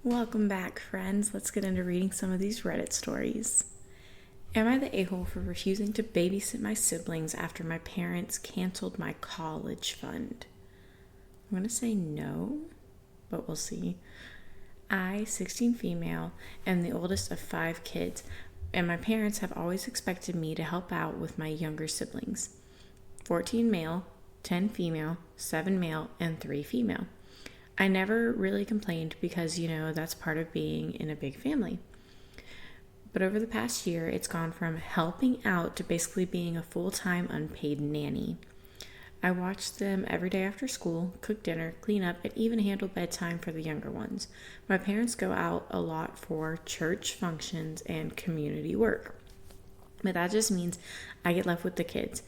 Welcome back, friends. Let's get into reading some of these Reddit stories. Am I the a-hole for refusing to babysit my siblings after my parents canceled my college fund? I'm going to say no, but we'll see. I, 16 female, am the oldest of 5 kids, and my parents have always expected me to help out with my younger siblings. 14 male, 10 female, 7 male, and 3 female. I never really complained because, that's part of being in a big family. But over the past year, it's gone from helping out to basically being a full-time unpaid nanny. I watch them every day after school, cook dinner, clean up, and even handle bedtime for the younger ones. My parents go out a lot for church functions and community work. But that just means I get left with the kids.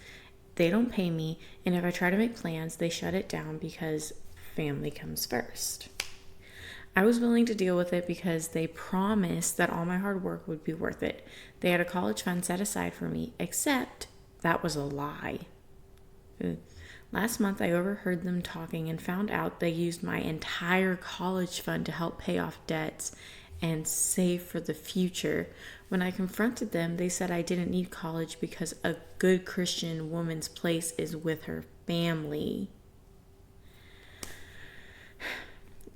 They don't pay me, and if I try to make plans, they shut it down because family comes first. I was willing to deal with it because they promised that all my hard work would be worth it. They had a college fund set aside for me, except that was a lie. Last month, I overheard them talking and found out they used my entire college fund to help pay off debts and save for the future. When I confronted them, they said I didn't need college because a good Christian woman's place is with her family.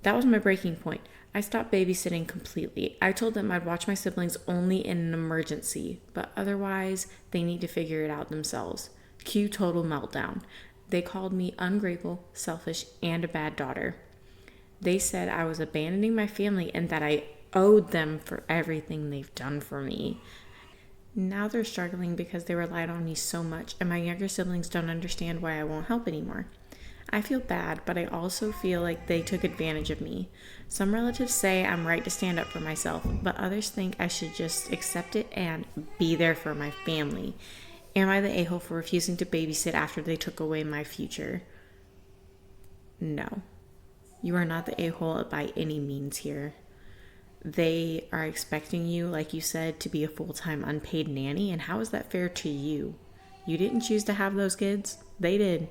That was my breaking point. I stopped babysitting completely. I told them I'd watch my siblings only in an emergency, but otherwise, they need to figure it out themselves. Cue total meltdown. They called me ungrateful, selfish, and a bad daughter. They said I was abandoning my family and that I owed them for everything they've done for me. Now they're struggling because they relied on me so much, and my younger siblings don't understand why I won't help anymore. I feel bad, but I also feel like they took advantage of me. Some relatives say I'm right to stand up for myself, but others think I should just accept it and be there for my family. Am I the a-hole for refusing to babysit after they took away my future? No. You are not the a-hole by any means here. They are expecting you, like you said, to be a full-time unpaid nanny, and how is that fair to you? You didn't choose to have those kids. They did.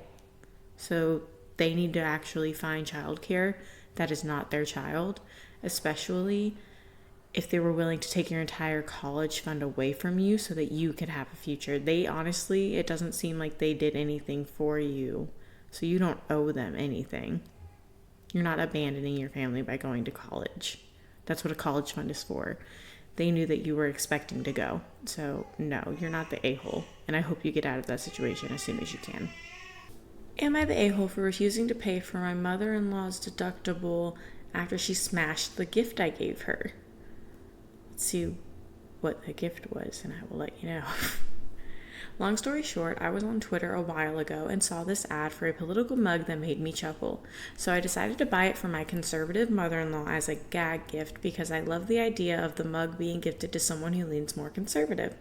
So they need to actually find childcare that is not their child, especially if they were willing to take your entire college fund away from you so that you could have a future. They honestly, it doesn't seem like they did anything for you, so you don't owe them anything. You're not abandoning your family by going to college. That's what a college fund is for. They knew that you were expecting to go. So no, you're not the a-hole, and I hope you get out of that situation as soon as you can. Am I the a-hole for refusing to pay for my mother-in-law's deductible after she smashed the gift I gave her? Let's see what the gift was, and I will let you know. Long story short, I was on Twitter a while ago and saw this ad for a political mug that made me chuckle. So I decided to buy it for my conservative mother-in-law as a gag gift because I love the idea of the mug being gifted to someone who leans more conservative.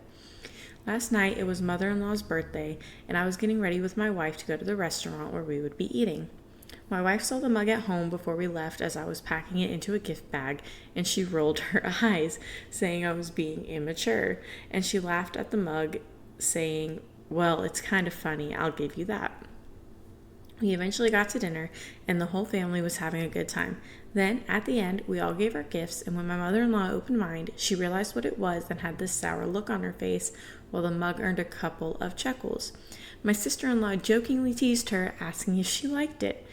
Last night, it was mother-in-law's birthday, and I was getting ready with my wife to go to the restaurant where we would be eating. My wife saw the mug at home before we left as I was packing it into a gift bag, and she rolled her eyes, saying I was being immature, and she laughed at the mug, saying, "Well, it's kind of funny, I'll give you that." We eventually got to dinner, and the whole family was having a good time. Then, at the end, we all gave our gifts, and when my mother-in-law opened mine, she realized what it was and had this sour look on her face, while the mug earned a couple of chuckles. My sister-in-law jokingly teased her, asking if she liked it.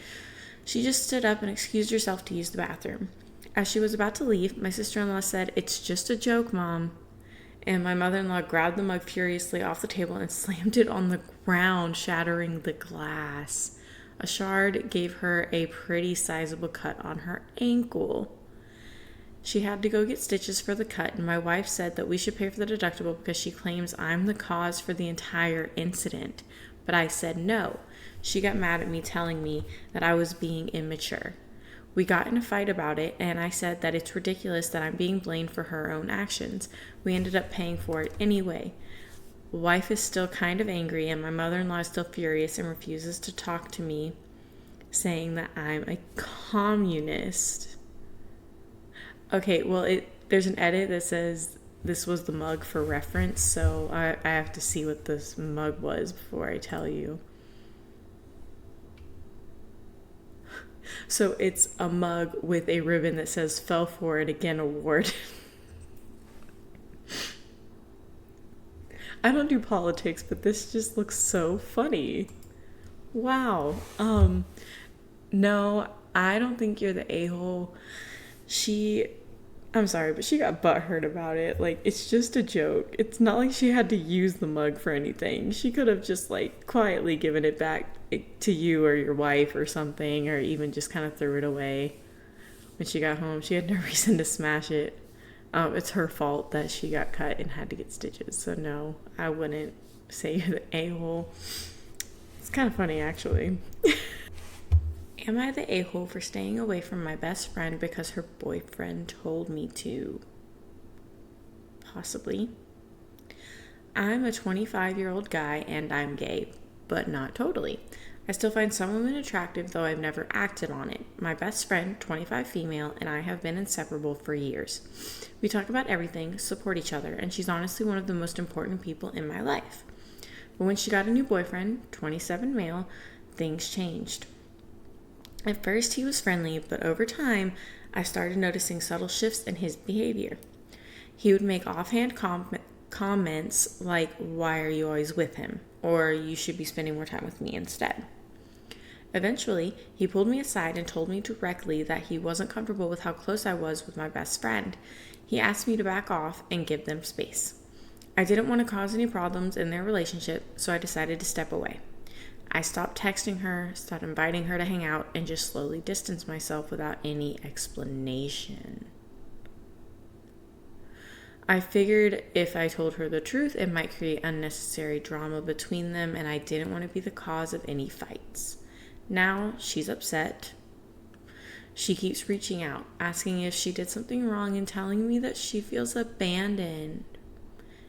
She just stood up and excused herself to use the bathroom. As she was about to leave, my sister-in-law said, "It's just a joke, Mom." And my mother-in-law grabbed the mug furiously off the table and slammed it on the ground, shattering the glass. A shard gave her a pretty sizable cut on her ankle. She had to go get stitches for the cut, and my wife said that we should pay for the deductible because she claims I'm the cause for the entire incident. But I said no. She got mad at me, telling me that I was being immature. We got in a fight about it, and I said that it's ridiculous that I'm being blamed for her own actions. We ended up paying for it anyway. Wife is still kind of angry, and my mother-in-law is still furious and refuses to talk to me, saying that I'm a communist. Okay, well, there's an edit that says this was the mug for reference, so I have to see what this mug was before I tell you. So it's a mug with a ribbon that says "Fell for it again" award. I don't do politics, but this just looks so funny. Wow. No, I don't think you're the a-hole. She I'm sorry, but she got butthurt about it. Like, it's just a joke. It's not like she had to use the mug for anything. She could have just, like, quietly given it back to you or your wife or something, or even just kind of threw it away when she got home. She had no reason to smash it. It's her fault that she got cut and had to get stitches. So, no, I wouldn't say you're the a-hole. It's kind of funny, actually. Am I the a-hole for staying away from my best friend because her boyfriend told me to? Possibly. I'm a 25-year-old guy and I'm gay, but not totally. I still find some women attractive, though I've never acted on it. My best friend, 25 female, and I have been inseparable for years. We talk about everything, support each other, and she's honestly one of the most important people in my life. But when she got a new boyfriend, 27 male, things changed. At first, he was friendly, but over time, I started noticing subtle shifts in his behavior. He would make offhand comments like, "Why are you always with him?" or "You should be spending more time with me instead." Eventually, he pulled me aside and told me directly that he wasn't comfortable with how close I was with my best friend. He asked me to back off and give them space. I didn't want to cause any problems in their relationship, so I decided to step away. I stopped texting her, stopped inviting her to hang out, and just slowly distanced myself without any explanation. I figured if I told her the truth, it might create unnecessary drama between them, and I didn't want to be the cause of any fights. Now she's upset. She keeps reaching out, asking if she did something wrong and telling me that she feels abandoned.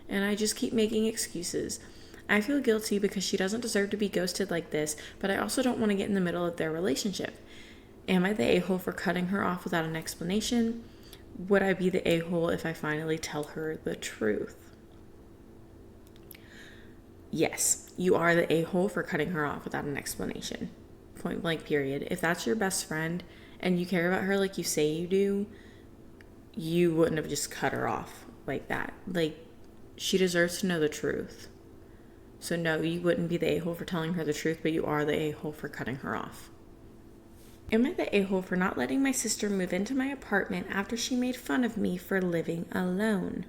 And I just keep making excuses. I feel guilty because she doesn't deserve to be ghosted like this, but I also don't want to get in the middle of their relationship. Am I the a-hole for cutting her off without an explanation? Would I be the a-hole if I finally tell her the truth? Yes, you are the a-hole for cutting her off without an explanation. Point blank, period. If that's your best friend and you care about her like you say you do, you wouldn't have just cut her off like that. Like, she deserves to know the truth. So no, you wouldn't be the a-hole for telling her the truth, but you are the a-hole for cutting her off. Am I the a-hole for not letting my sister move into my apartment after she made fun of me for living alone?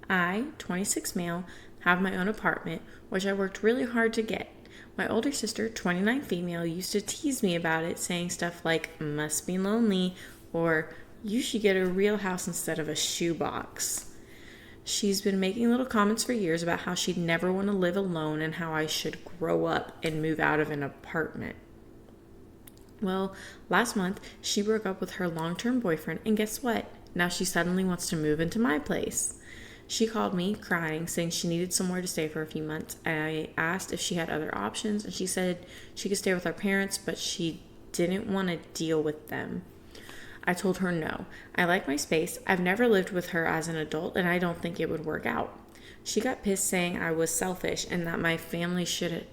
I, 26 male, have my own apartment, which I worked really hard to get. My older sister, 29 female, used to tease me about it, saying stuff like, "Must be lonely," or "You should get a real house instead of a shoebox." She's been making little comments for years about how she'd never want to live alone and how I should grow up and move out of an apartment. Well, last month, she broke up with her long-term boyfriend, and guess what? Now she suddenly wants to move into my place. She called me, crying, saying she needed somewhere to stay for a few months. I asked if she had other options, and she said she could stay with our parents, but she didn't want to deal with them. I told her no. I like my space. I've never lived with her as an adult, and I don't think it would work out. She got pissed, saying I was selfish and that my family should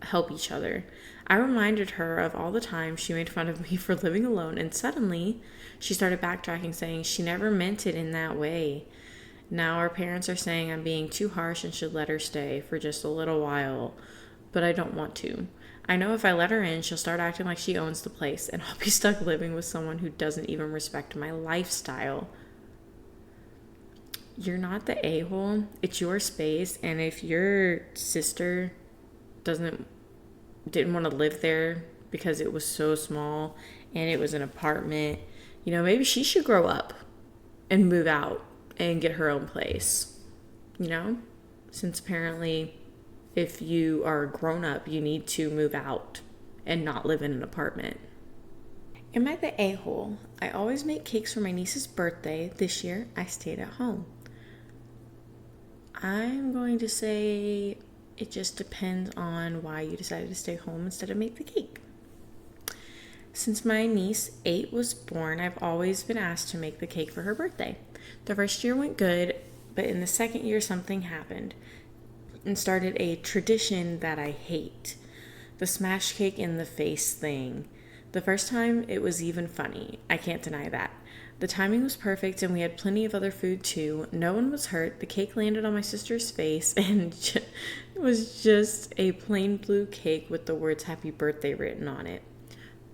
help each other. I reminded her of all the time she made fun of me for living alone, and suddenly she started backtracking, saying she never meant it in that way. Now our parents are saying I'm being too harsh and should let her stay for just a little while, but I don't want to. I know if I let her in, she'll start acting like she owns the place, and I'll be stuck living with someone who doesn't even respect my lifestyle. You're not the a-hole. It's your space, and if your sister didn't want to live there because it was so small and it was an apartment, maybe she should grow up and move out and get her own place, since apparently if you are a grown-up, you need to move out and not live in an apartment. Am I the a-hole? I always make cakes for my niece's birthday. This year, I stayed at home. I'm going to say it just depends on why you decided to stay home instead of make the cake. Since my niece 8 was born, I've always been asked to make the cake for her birthday. The first year went good, but in the second year, something happened and started a tradition that I hate. The smash cake in the face thing. The first time, it was even funny. I can't deny that. The timing was perfect and we had plenty of other food too. No one was hurt. The cake landed on my sister's face and it was just a plain blue cake with the words happy birthday written on it.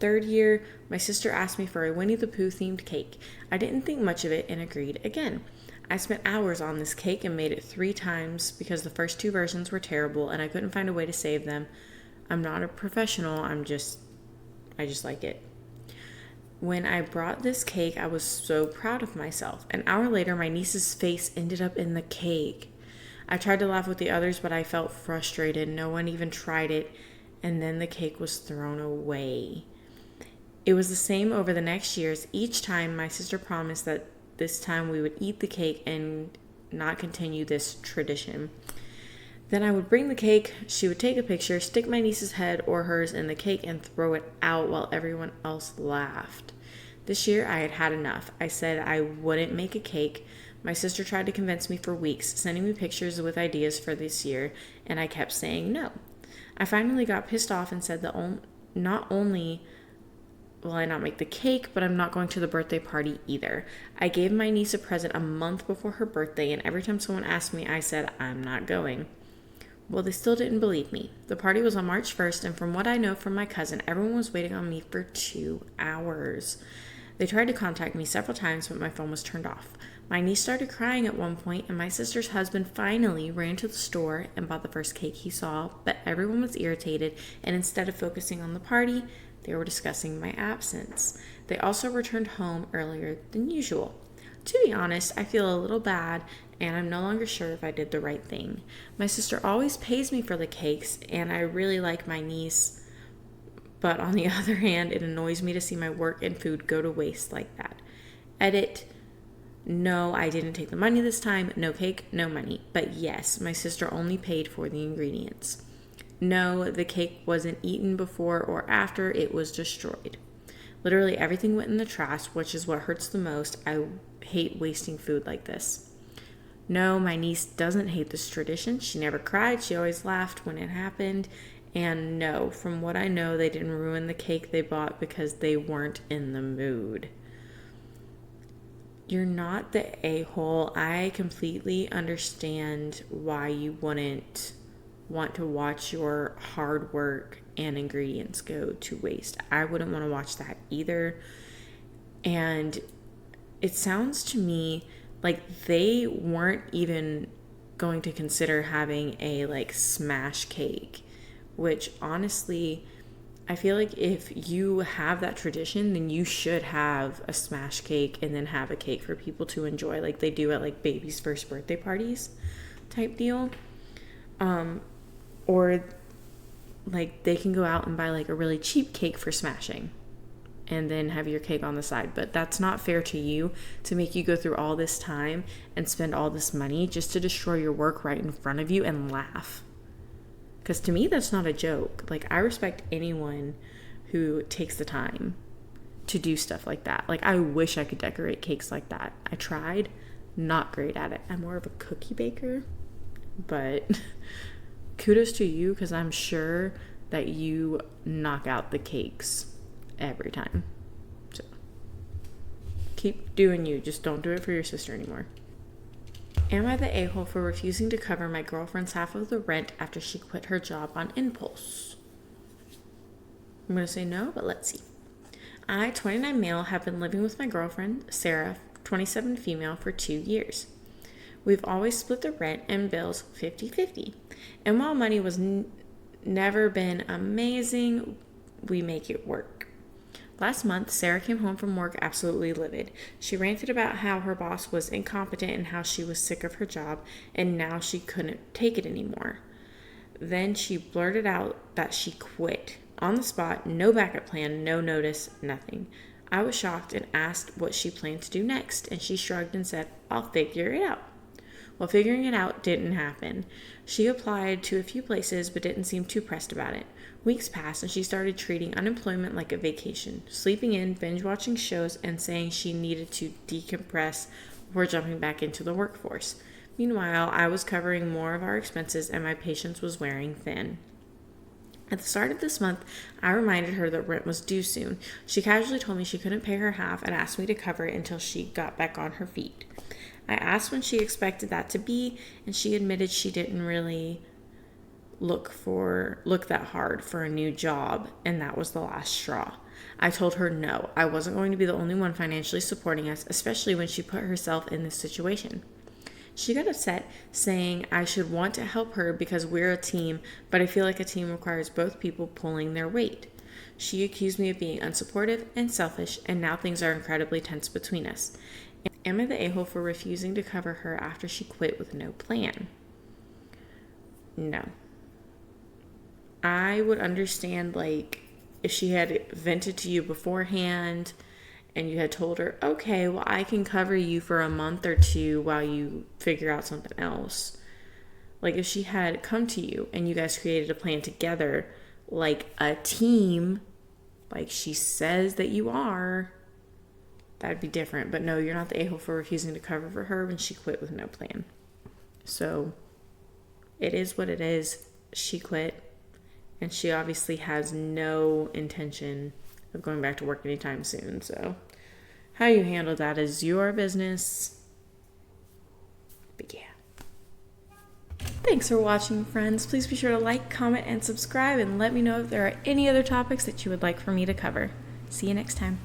Third year, my sister asked me for a Winnie the Pooh themed cake. I didn't think much of it and agreed again. I spent hours on this cake and made it 3 times because the first 2 versions were terrible and I couldn't find a way to save them. I'm not a professional, I just like it. When I brought this cake, I was so proud of myself. An hour later, my niece's face ended up in the cake. I tried to laugh with the others, but I felt frustrated. No one even tried it, and then the cake was thrown away. It was the same over the next years. Each time, my sister promised that this time we would eat the cake and not continue this tradition. Then I would bring the cake, she would take a picture, stick my niece's head or hers in the cake and throw it out while everyone else laughed. This year I had had enough. I said I wouldn't make a cake. My sister tried to convince me for weeks, sending me pictures with ideas for this year, and I kept saying no. I finally got pissed off and said that not only will I not make the cake, but I'm not going to the birthday party either. I gave my niece a present a month before her birthday, and every time someone asked me, I said I'm not going. Well, they still didn't believe me. The party was on March 1st, and from what I know from my cousin, everyone was waiting on me for 2 hours. They tried to contact me several times, but my phone was turned off. My niece started crying at one point, and my sister's husband finally ran to the store and bought the first cake he saw, but everyone was irritated, and instead of focusing on the party, they were discussing my absence. They also returned home earlier than usual. To be honest, I feel a little bad, and I'm no longer sure if I did the right thing. My sister always pays me for the cakes, and I really like my niece, but on the other hand, it annoys me to see my work and food go to waste like that. Edit. No, I didn't take the money this time. No cake, no money. But yes, my sister only paid for the ingredients. No, the cake wasn't eaten before or after. It was destroyed. Literally everything went in the trash, which is what hurts the most. I hate wasting food like this. No, my niece doesn't hate this tradition. She never cried. She always laughed when it happened. And no, from what I know, they didn't ruin the cake they bought because they weren't in the mood. You're not the a-hole. I completely understand why you wouldn't want to watch your hard work and ingredients go to waste. I wouldn't want to watch that either. And it sounds to me like they weren't even going to consider having a smash cake, which honestly, I feel like if you have that tradition, then you should have a smash cake and then have a cake for people to enjoy like they do at babies' first birthday parties type deal. Or they can go out and buy a really cheap cake for smashing and then have your cake on the side. But that's not fair to you to make you go through all this time and spend all this money just to destroy your work right in front of you and laugh. Because to me, that's not a joke. I respect anyone who takes the time to do stuff like that. I wish I could decorate cakes like that. I tried, not great at it. I'm more of a cookie baker, but kudos to you because I'm sure that you knock out the cakes every time. So keep doing you. Just don't do it for your sister anymore. Am I the a-hole for refusing to cover my girlfriend's half of the rent after she quit her job on impulse? I'm going to say no, but let's see. I, 29 male, have been living with my girlfriend, Sarah, 27 female, for 2 years. We've always split the rent and bills 50-50. And while money was never been amazing, we make it work. Last month, Sarah came home from work absolutely livid. She ranted about how her boss was incompetent and how she was sick of her job and now she couldn't take it anymore. Then she blurted out that she quit. On the spot, no backup plan, no notice, nothing. I was shocked and asked what she planned to do next, and she shrugged and said, "I'll figure it out." Well, figuring it out didn't happen. She applied to a few places but didn't seem too pressed about it. Weeks passed and she started treating unemployment like a vacation, sleeping in, binge watching shows, and saying she needed to decompress before jumping back into the workforce. Meanwhile, I was covering more of our expenses and my patience was wearing thin. At the start of this month, I reminded her that rent was due soon. She casually told me she couldn't pay her half and asked me to cover it until she got back on her feet. I asked when she expected that to be, and she admitted she didn't really look that hard for a new job, and that was the last straw. I told her no, I wasn't going to be the only one financially supporting us, especially when she put herself in this situation. She got upset, saying I should want to help her because we're a team, but I feel like a team requires both people pulling their weight. She accused me of being unsupportive and selfish, and now things are incredibly tense between us. Am I the a-hole for refusing to cover her after she quit with no plan? No. I would understand, like, if she had vented to you beforehand and you had told her, okay, well, I can cover you for a month or two while you figure out something else. Like, if she had come to you and you guys created a plan together, like a team, like she says that you are, that'd be different. But no, you're not the a-hole for refusing to cover for her when she quit with no plan. So it is what it is. She quit, and she obviously has no intention of going back to work anytime soon. So how you handle that is your business. But yeah. Thanks for watching, friends. Please be sure to like, comment, and subscribe, and let me know if there are any other topics that you would like for me to cover. See you next time.